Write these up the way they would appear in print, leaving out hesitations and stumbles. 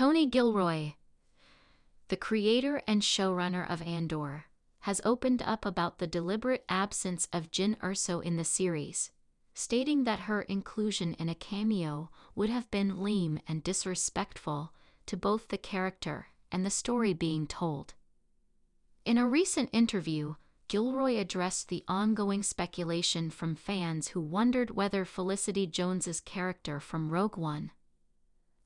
Tony Gilroy, the creator and showrunner of Andor, has opened up about the deliberate absence of Jyn Erso in the series, stating that her inclusion in a cameo would have been lame and disrespectful to both the character and the story being told. In a recent interview, Gilroy addressed the ongoing speculation from fans who wondered whether Felicity Jones's character from Rogue One,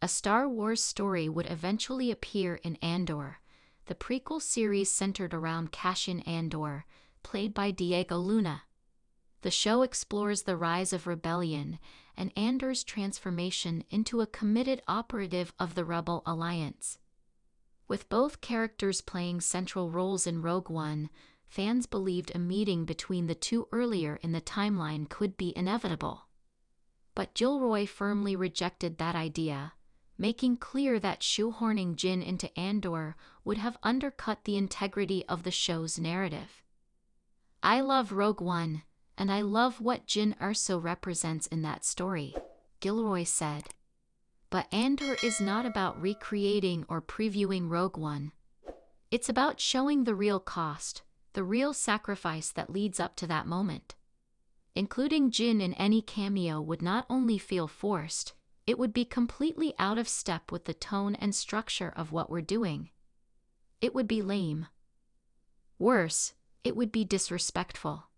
a Star Wars story, would eventually appear in Andor, the prequel series centered around Cassian Andor, played by Diego Luna. The show explores the rise of rebellion and Andor's transformation into a committed operative of the Rebel Alliance. With both characters playing central roles in Rogue One, fans believed a meeting between the two earlier in the timeline could be inevitable. But Gilroy firmly rejected that idea, making clear that shoehorning Jyn into Andor would have undercut the integrity of the show's narrative. "I love Rogue One, and I love what Jyn Erso represents in that story," Gilroy said. "But Andor is not about recreating or previewing Rogue One. It's about showing the real cost, the real sacrifice that leads up to that moment. Including Jyn in any cameo would not only feel forced, it would be completely out of step with the tone and structure of what we're doing. It would be lame. Worse, it would be disrespectful."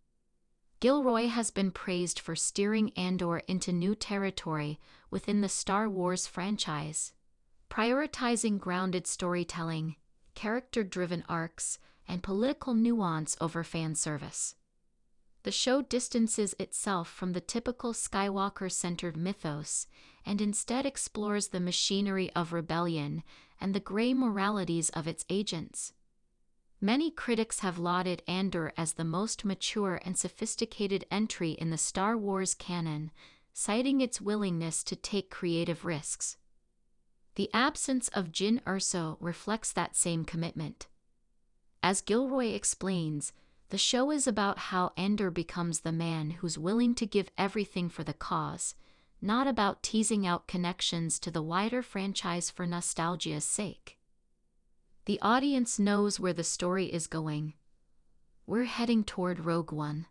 Gilroy has been praised for steering Andor into new territory within the Star Wars franchise, prioritizing grounded storytelling, character-driven arcs, and political nuance over fan service. The show distances itself from the typical Skywalker-centered mythos and instead explores the machinery of rebellion and the gray moralities of its agents. Many critics have lauded Andor as the most mature and sophisticated entry in the Star Wars canon, citing its willingness to take creative risks. The absence of Jyn Erso reflects that same commitment. As Gilroy explains, the show is about how Andor becomes the man who's willing to give everything for the cause, not about teasing out connections to the wider franchise for nostalgia's sake. "The audience knows where the story is going. We're heading toward Rogue One.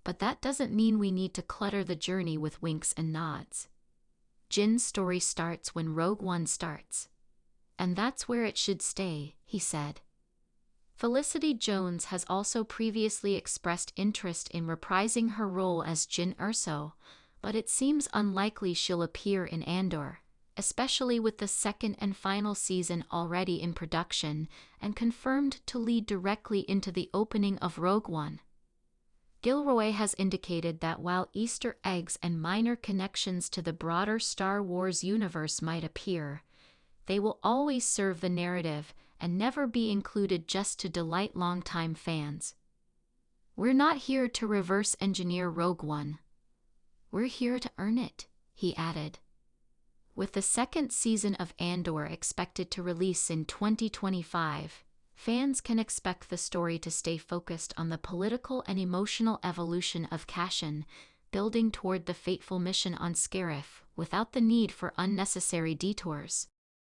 But that doesn't mean we need to clutter the journey with winks and nods. Jyn's story starts when Rogue One starts. And that's where it should stay," he said. Felicity Jones has also previously expressed interest in reprising her role as Jyn Erso, but it seems unlikely she'll appear in Andor, especially with the second and final season already in production and confirmed to lead directly into the opening of Rogue One. Gilroy has indicated that while Easter eggs and minor connections to the broader Star Wars universe might appear, they will always serve the narrative and never be included just to delight longtime fans. "We're not here to reverse engineer Rogue One. We're here to earn it," he added. With the second season of Andor expected to release in 2025, fans can expect the story to stay focused on the political and emotional evolution of Cassian, building toward the fateful mission on Scarif without the need for unnecessary detours.